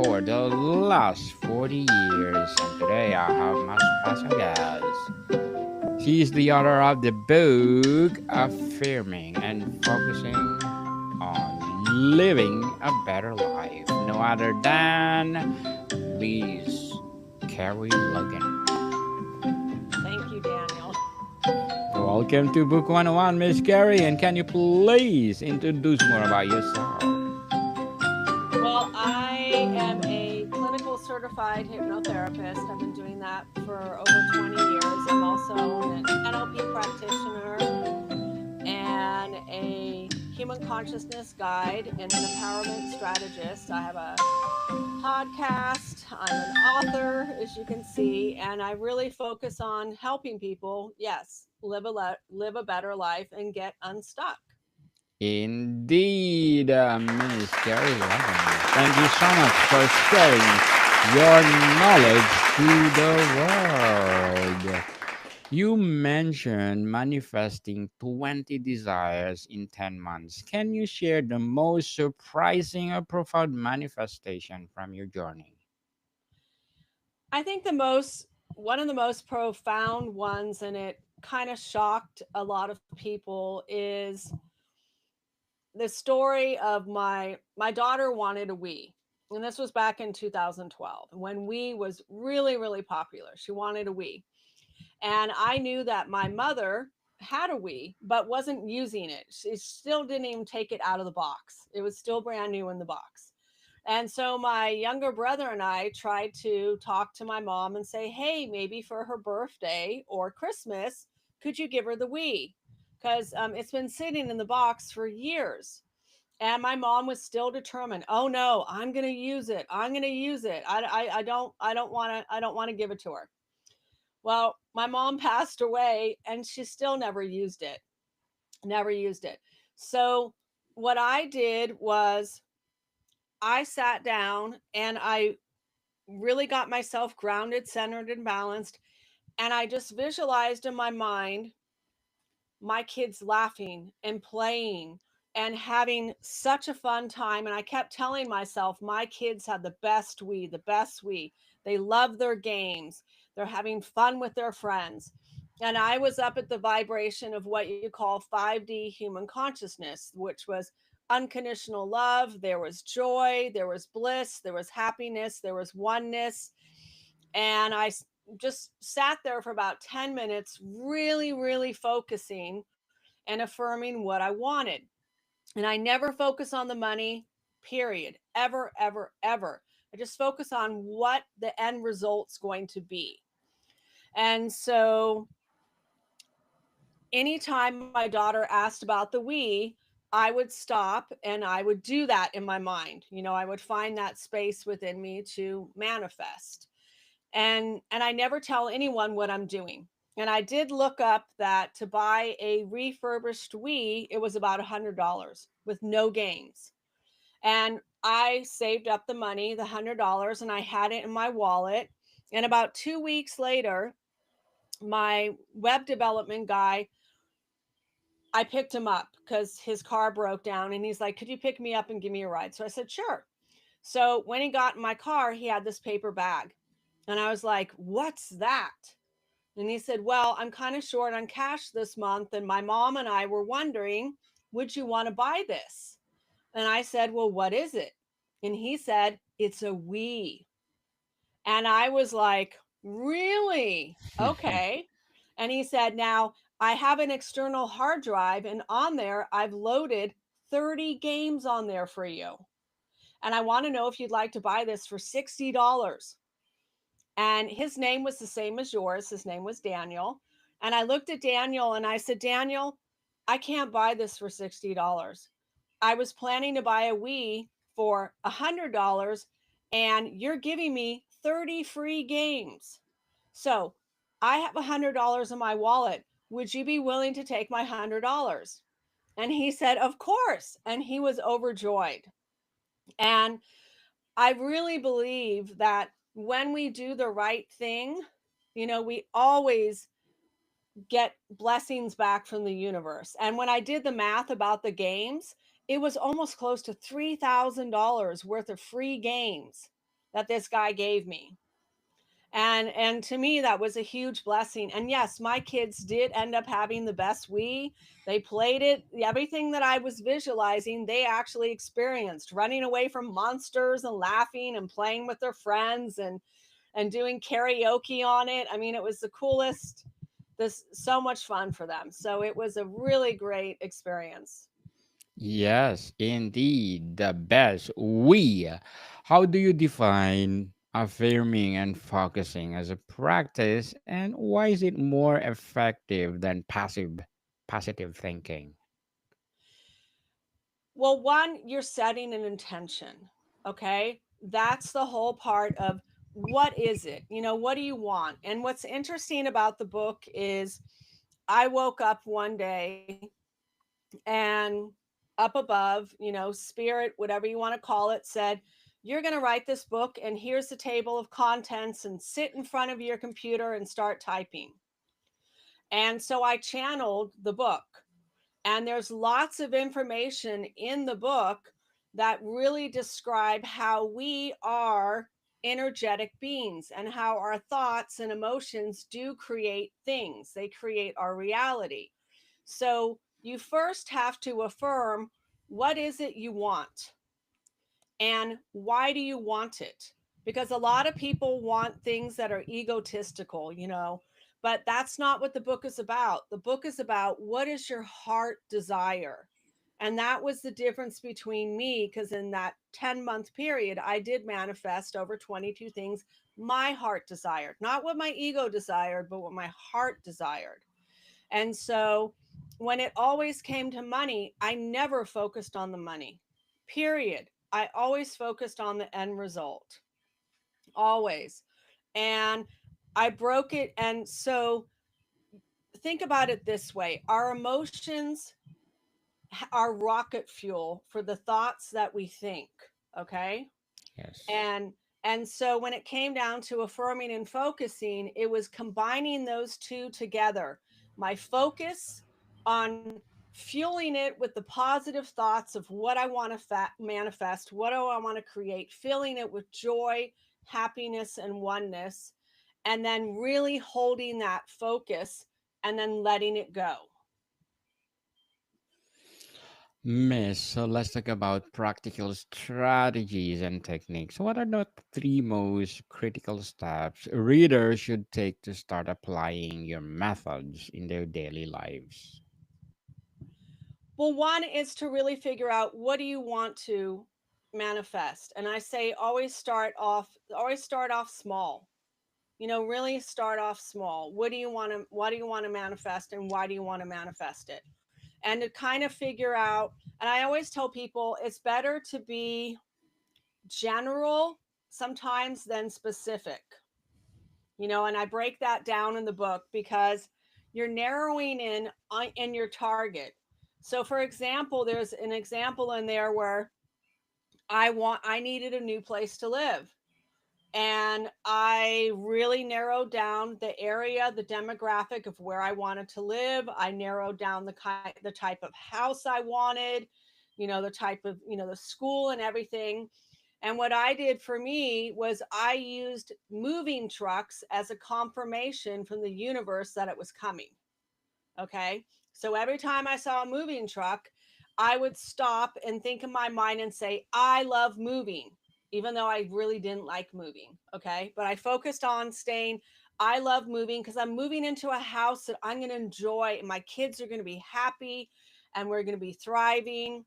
for the last 40 years. And today I have my special guest. She is the author of the book Affirming and Focusing on Living a Better Life. No other than Miss Kerie Logan. Thank you, Daniel. Welcome to Book 101, Miss Kerie. And can you please introduce more about yourself? Well, I am a clinical certified hypnotherapist. I've been doing that for over 20 years. I'm also an NLP practitioner and a human consciousness guide and an empowerment strategist. I have a podcast. I'm an author, as you can see, and I really focus on helping people, yes, live a better life and get unstuck. Indeed, Miss Kerie Logan. Thank you so much for sharing your knowledge to the world. You mentioned manifesting 20 desires in 10 months. Can you share the most surprising or profound manifestation from your journey? I think one of the most profound ones, and it kind of shocked a lot of people, is the story of my daughter wanted a Wii. And this was back in 2012 when Wii was really, really popular. She wanted a Wii. And I knew that my mother had a Wii, but wasn't using it. She still didn't even take it out of the box. It was still brand new in the box. And so my younger brother and I tried to talk to my mom and say, hey, maybe for her birthday or Christmas, could you give her the Wii? Because it's been sitting in the box for years. And my mom was still determined. Oh no, I'm going to use it. I'm going to use it. I don't want to give it to her. Well, my mom passed away and she still never used it. Never used it. So what I did was I sat down and I really got myself grounded, centered, and balanced. And I just visualized in my mind my kids laughing and playing and having such a fun time. And I kept telling myself, my kids had the best we, the best we. They love their games, they're having fun with their friends. And I was up at the vibration of what you call 5D human consciousness, which was unconditional love. There was joy, there was bliss, there was happiness, there was oneness. And just sat there for about 10 minutes, really, really focusing and affirming what I wanted. And I never focus on the money, period. Ever, ever, ever. I just focus on what the end result's going to be. And so anytime my daughter asked about the we, I would stop and I would do that in my mind. I would find that space within me to manifest. And I never tell anyone what I'm doing. And I did look up that to buy a refurbished Wii, it was about $100 with no games. And I saved up the money, the $100, and I had it in my wallet. And about 2 weeks later, my web development guy, I picked him up because his car broke down. And he's like, could you pick me up and give me a ride? So I said, sure. So when he got in my car, he had this paper bag. And I was like, what's that? And he said, well, I'm kind of short on cash this month. And my mom and I were wondering, would you want to buy this? And I said, well, what is it? And he said, it's a we. And I was like, really? Okay. And he said, now I have an external hard drive, and on there, I've loaded 30 games on there for you. And I want to know if you'd like to buy this for $60. And his name was the same as yours. His name was Daniel. And I looked at Daniel and I said, Daniel, I can't buy this for $60. I was planning to buy a Wii for $100, and you're giving me 30 free games. So I have $100 in my wallet. Would you be willing to take my $100? And he said, of course. And he was overjoyed. And I really believe that when we do the right thing, we always get blessings back from the universe. And when I did the math about the games, it was almost close to $3,000 worth of free games. that this guy gave me. And to me that was a huge blessing. And yes, my kids did end up having the best Wii. They played it, everything that I was visualizing they actually experienced, running away from monsters and laughing and playing with their friends and doing karaoke on it. I mean, it was the coolest, this so much fun for them. So it was a really great experience. Yes, indeed, the best. We. How do you define affirming and focusing as a practice, and why is it more effective than positive thinking? Well, one, you're setting an intention. Okay. That's the whole part of what is it? What do you want? And what's interesting about the book is I woke up one day and up above, spirit, whatever you want to call it, said, "You're going to write this book, and here's the table of contents, and sit in front of your computer and start typing." And so I channeled the book. And there's lots of information in the book that really describe how we are energetic beings and how our thoughts and emotions do create things. They create our reality. So you first have to affirm, what is it you want? And why do you want it? Because a lot of people want things that are egotistical, but that's not what the book is about. The book is about, what is your heart desire? And that was the difference between me, because in that 10-month period, I did manifest over 22 things my heart desired, not what my ego desired, but what my heart desired. And so when it always came to money, I never focused on the money, period. I always focused on the end result, always. And I broke it. And so think about it this way, our emotions are rocket fuel for the thoughts that we think. Okay. Yes. And so when it came down to affirming and focusing, it was combining those two together. My focus on fueling it with the positive thoughts of what I want to manifest, what do I want to create, filling it with joy, happiness, and oneness, and then really holding that focus and then letting it go. Miss, so let's talk about practical strategies and techniques. What are the three most critical steps readers should take to start applying your methods in their daily lives? Well, one is to really figure out, what do you want to manifest? And I say always start off small. Really start off small. What do you want to manifest, and why do you want to manifest it? And to kind of figure out, and I always tell people it's better to be general sometimes than specific. And I break that down in the book because you're narrowing in your target. So for example, there's an example in there where I needed a new place to live, and I really narrowed down the area, the demographic of where I wanted to live. I narrowed down the type of house I wanted, the type of, the school and everything. And what I did for me was I used moving trucks as a confirmation from the universe that it was coming. Okay. So every time I saw a moving truck, I would stop and think in my mind and say, I love moving, even though I really didn't like moving. Okay. But I focused on staying, I love moving because I'm moving into a house that I'm going to enjoy. And my kids are going to be happy, and we're going to be thriving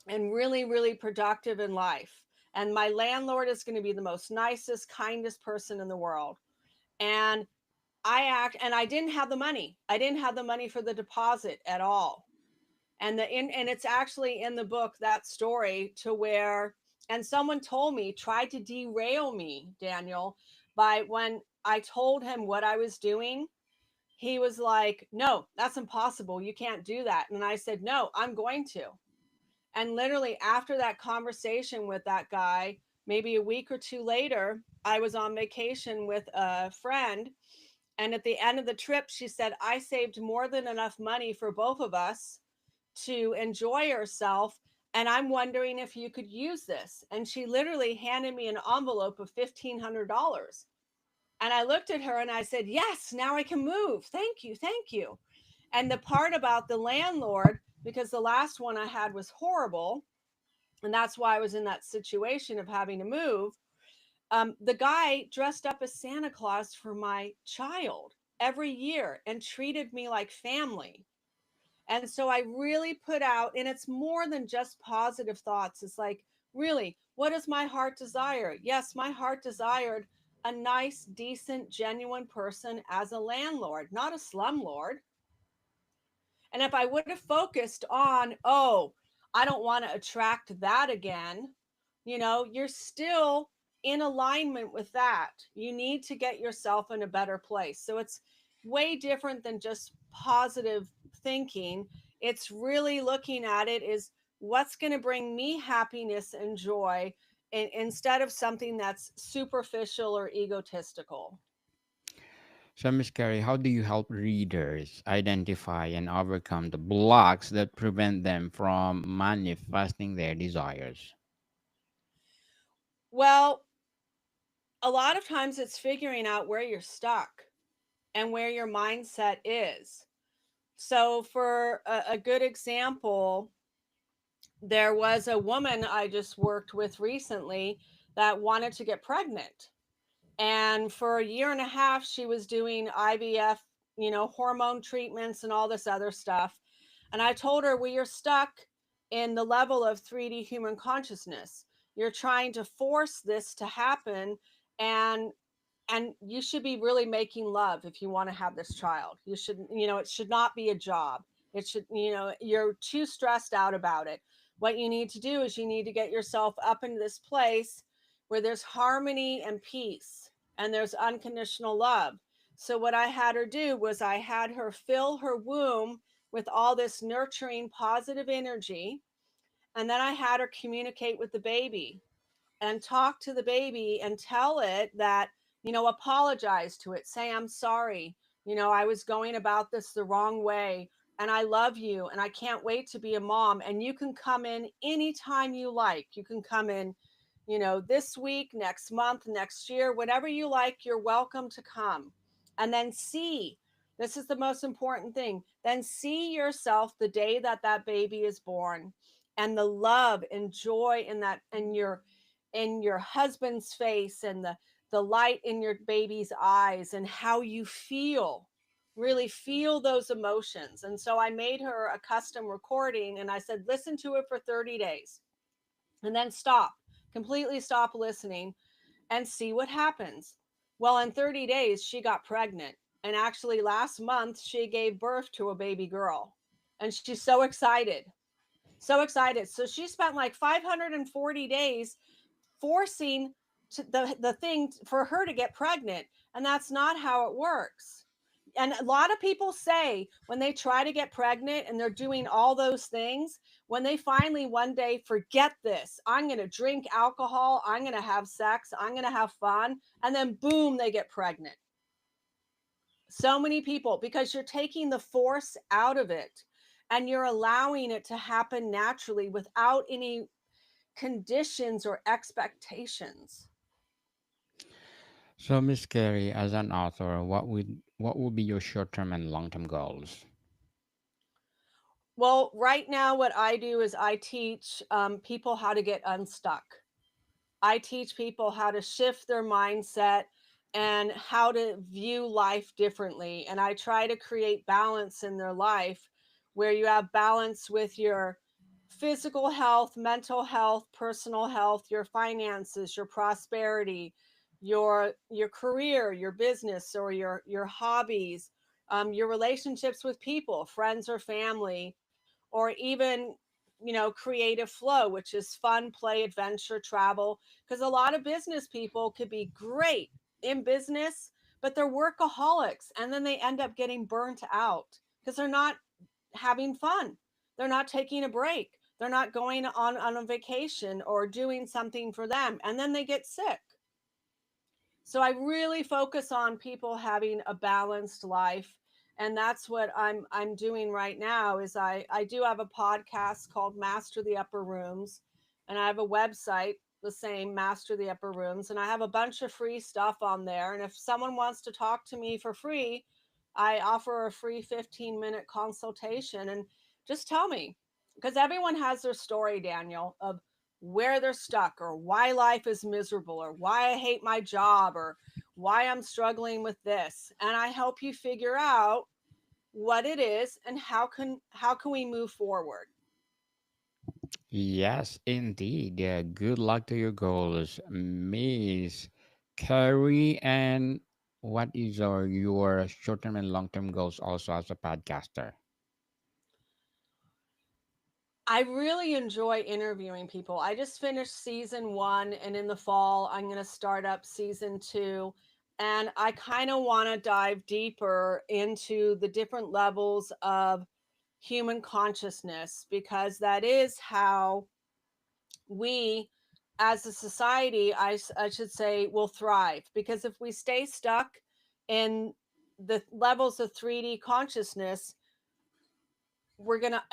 and really, really productive in life. And my landlord is going to be the most nicest, kindest person in the world. And I didn't have the money. I didn't have the money for the deposit at all. And it's actually in the book, that story, to where, and someone told me, tried to derail me, Daniel, by when I told him what I was doing, he was like, "No, that's impossible. You can't do that." And I said, "No, I'm going to." And literally after that conversation with that guy, maybe a week or two later, I was on vacation with a friend. And at the end of the trip, she said, I saved more than enough money for both of us to enjoy ourselves. and I'm wondering if you could use this. And she literally handed me an envelope of $1,500. And I looked at her and I said, yes, now I can move. Thank you. Thank you. And the part about the landlord, because the last one I had was horrible, and that's why I was in that situation of having to move. The guy dressed up as Santa Claus for my child every year and treated me like family. And so I really put out, and it's more than just positive thoughts. It's like, really, what does my heart desire? Yes, my heart desired a nice, decent, genuine person as a landlord, not a slumlord. And if I would have focused on, oh, I don't want to attract that again, you're still in alignment with that. You need to get yourself in a better place. So it's way different than just positive thinking. It's really looking at it is what's going to bring me happiness and joy instead of something that's superficial or egotistical. So, Miss Carrie, how do you help readers identify and overcome the blocks that prevent them from manifesting their desires? Well, a lot of times it's figuring out where you're stuck and where your mindset is. So, for a good example, there was a woman I just worked with recently that wanted to get pregnant. And for a year and a half, she was doing IVF, hormone treatments and all this other stuff. And I told her, well, you're stuck in the level of 3D human consciousness. You're trying to force this to happen. And you should be really making love if you want to have this child. You should, it should not be a job. It should, you're too stressed out about it. What you need to do is you need to get yourself up into this place where there's harmony and peace and there's unconditional love. So what I had her do was I had her fill her womb with all this nurturing positive energy, and then I had her communicate with the baby and talk to the baby and tell it that, apologize to it, say, I'm sorry. I was going about this the wrong way, and I love you, and I can't wait to be a mom. And you can come in anytime you like. You can come in, this week, next month, next year, whatever you like, you're welcome to come. And then see, this is the most important thing, then see yourself the day that that baby is born, and the love and joy in that, and your husband's face, and the light in your baby's eyes, and how you feel, really feel those emotions. And so I made her a custom recording, and I said, listen to it for 30 days and then stop, completely stop listening, and see what happens. Well, in 30 days she got pregnant, and actually last month she gave birth to a baby girl, and she's so excited, so excited. So she spent like 540 days forcing the thing for her to get pregnant. And that's not how it works. And a lot of people say when they try to get pregnant and they're doing all those things, when they finally one day forget this, I'm going to drink alcohol, I'm going to have sex, I'm going to have fun, and then boom, they get pregnant. So many people, because you're taking the force out of it and you're allowing it to happen naturally without any conditions or expectations. So, Miss Carrie, as an author, what would be your short-term and long-term goals? Well, right now, what I do is I teach people how to get unstuck. I teach people how to shift their mindset and how to view life differently. And I try to create balance in their life where you have balance with your physical health, mental health, personal health, your finances, your prosperity, your career, your business, or your hobbies, your relationships with people, friends or family, or even creative flow, which is fun, play, adventure, travel. Because a lot of business people could be great in business, but they're workaholics, and then they end up getting burnt out because they're not having fun, they're not taking a break, they're not going on a vacation or doing something for them, and then they get sick. So I really focus on people having a balanced life And that's what I'm doing right now. Is I do have a podcast called Master the Upper Rooms, and I have a website the same, Master the Upper Rooms, and I have a bunch of free stuff on there. And if someone wants to talk to me for free, I offer a free 15-minute consultation, and just tell me, because everyone has their story, Daniel, of where they're stuck, or why life is miserable, or why I hate my job, or why I'm struggling with this. And I help you figure out what it is and how can we move forward. Yes, indeed. Yeah, good luck to your goals, Miss Carrie. And what is your short-term and long-term goals also as a podcaster? I really enjoy interviewing people. I just finished season 1, and in the fall I'm going to start up season 2, and I kind of want to dive deeper into the different levels of human consciousness, because that is how we as a society, I should say, will thrive. Because if we stay stuck in the levels of 3D consciousness, we're gonna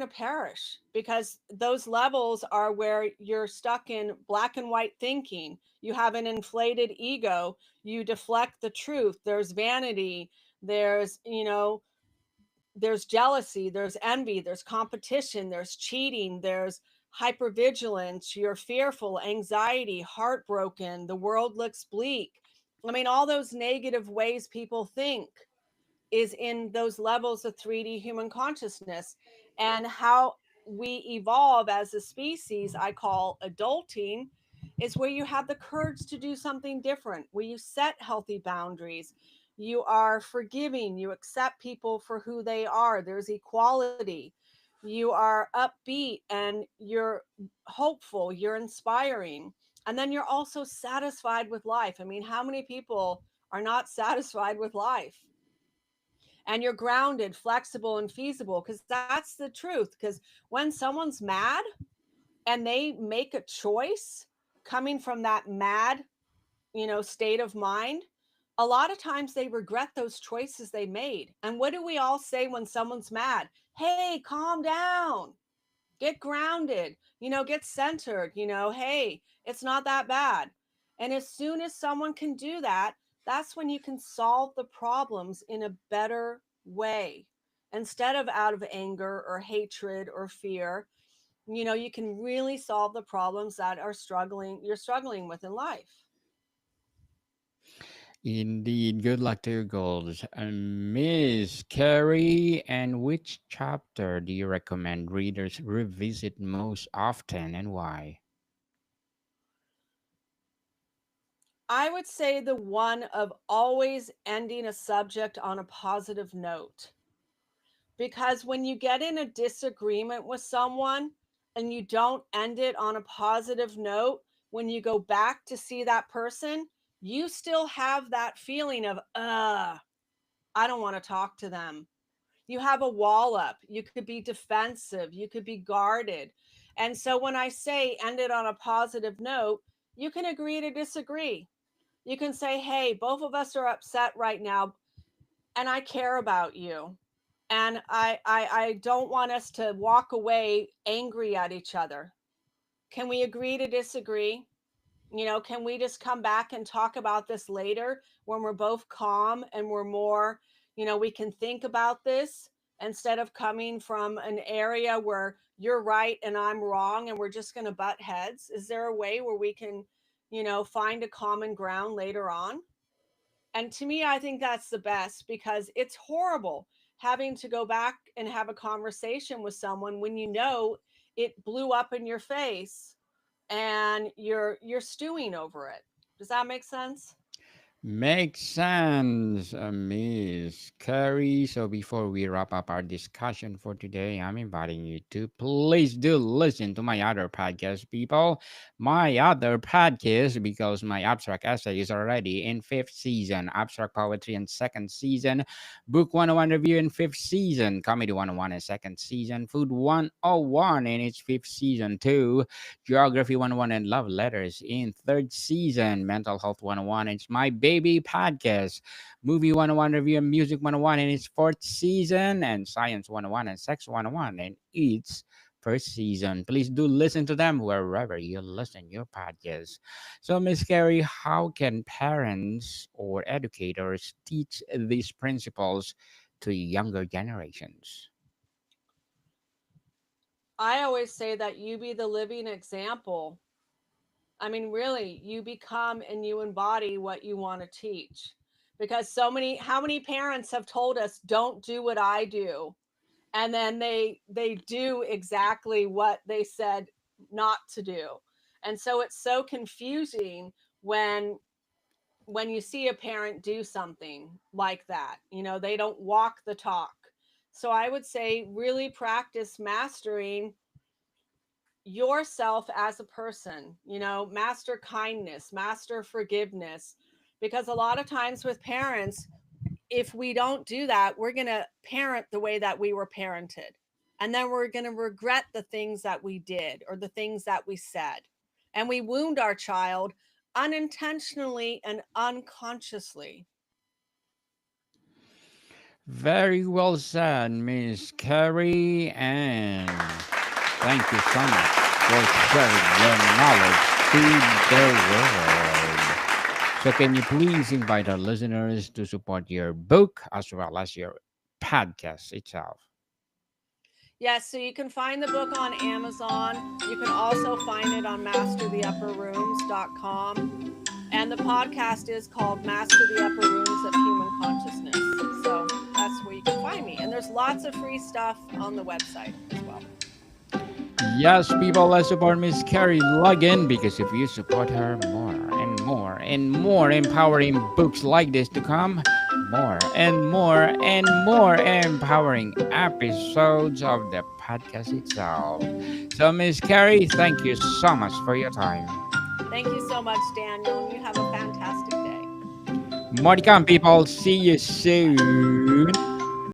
perish, because those levels are where you're stuck in black and white thinking. You have an inflated ego, you deflect the truth, there's vanity, there's, there's jealousy, there's envy, there's competition, there's cheating, there's hypervigilance, you're fearful, anxiety, heartbroken, the world looks bleak. I mean, all those negative ways people think is in those levels of 3D human consciousness. And how we evolve as a species, I call adulting, is where you have the courage to do something different, where you set healthy boundaries, you are forgiving, you accept people for who they are, there's equality, you are upbeat and you're hopeful, you're inspiring, and then you're also satisfied with life. I mean, how many people are not satisfied with life? And you're grounded, flexible, and feasible, because that's the truth. Because when someone's mad and they make a choice coming from that mad, state of mind, a lot of times they regret those choices they made. And what do we all say when someone's mad? Hey, calm down, get grounded, get centered, hey, it's not that bad. And as soon as someone can do that, that's when you can solve the problems in a better way, instead of out of anger or hatred or fear. You can really solve the problems that you're struggling with in life. Indeed, good luck to your goals, Miss Carrie. And which chapter do you recommend readers revisit most often, and why? I would say the one of always ending a subject on a positive note. Because when you get in a disagreement with someone and you don't end it on a positive note, when you go back to see that person, you still have that feeling of, I don't want to talk to them. You have a wall up. You could be defensive. You could be guarded. And so when I say end it on a positive note, you can agree to disagree. You can say, hey, both of us are upset right now, and I care about you. And I don't want us to walk away angry at each other. Can we agree to disagree? Can we just come back and talk about this later when we're both calm and we're more, we can think about this, instead of coming from an area where you're right and I'm wrong and we're just going to butt heads? Is there a way where we can, find a common ground later on? And to me, I think that's the best, because it's horrible having to go back and have a conversation with someone when it blew up in your face and you're stewing over it. Does that make sense? Makes sense, Miss Carrie. So before we wrap up our discussion for today, I'm inviting you to please do listen to my other podcast, people. My other podcast, because my abstract essay is already in fifth season, abstract poetry in second season, book 101 review in fifth season, comedy 101 in second season, food 101 in its fifth season too, Geography 101 and Love Letters in third season, Mental Health 101. It's my Baby podcast, Movie 101 review and Music 101 in its fourth season, and Science 101 and Sex 101 in its first season. Please do listen to them wherever you listen your podcast. So, Miss Carrie, how can parents or educators teach these principles to younger generations? I always say that you be the living example. I mean, really, you become and you embody what you want to teach. Because how many parents have told us, don't do what I do, and then they do exactly what they said not to do. And so it's so confusing when you see a parent do something like that. They don't walk the talk. So I would say really practice mastering yourself as a person, master kindness, master forgiveness. Because a lot of times with parents, if we don't do that, we're going to parent the way that we were parented. And then we're going to regret the things that we did or the things that we said. And we wound our child unintentionally and unconsciously. Very well said, Miss Carrie, and thank you so much for sharing your knowledge to the world. So, can you please invite our listeners to support your book as well as your podcast itself? Yes, so you can find the book on Amazon. You can also find it on mastertheupperrooms.com. And the podcast is called Master the Upper Rooms of Human Consciousness. So that's where you can find me. And there's lots of free stuff on the website as well. Yes, people, let's support Miss Kerie Logan, because if you support her, more and more and more empowering books like this to come, more and more empowering episodes of the podcast itself. So, Miss Kerie, thank you so much for your time. Thank you so much, Daniel. And you have a fantastic day. More to come, people. See you soon.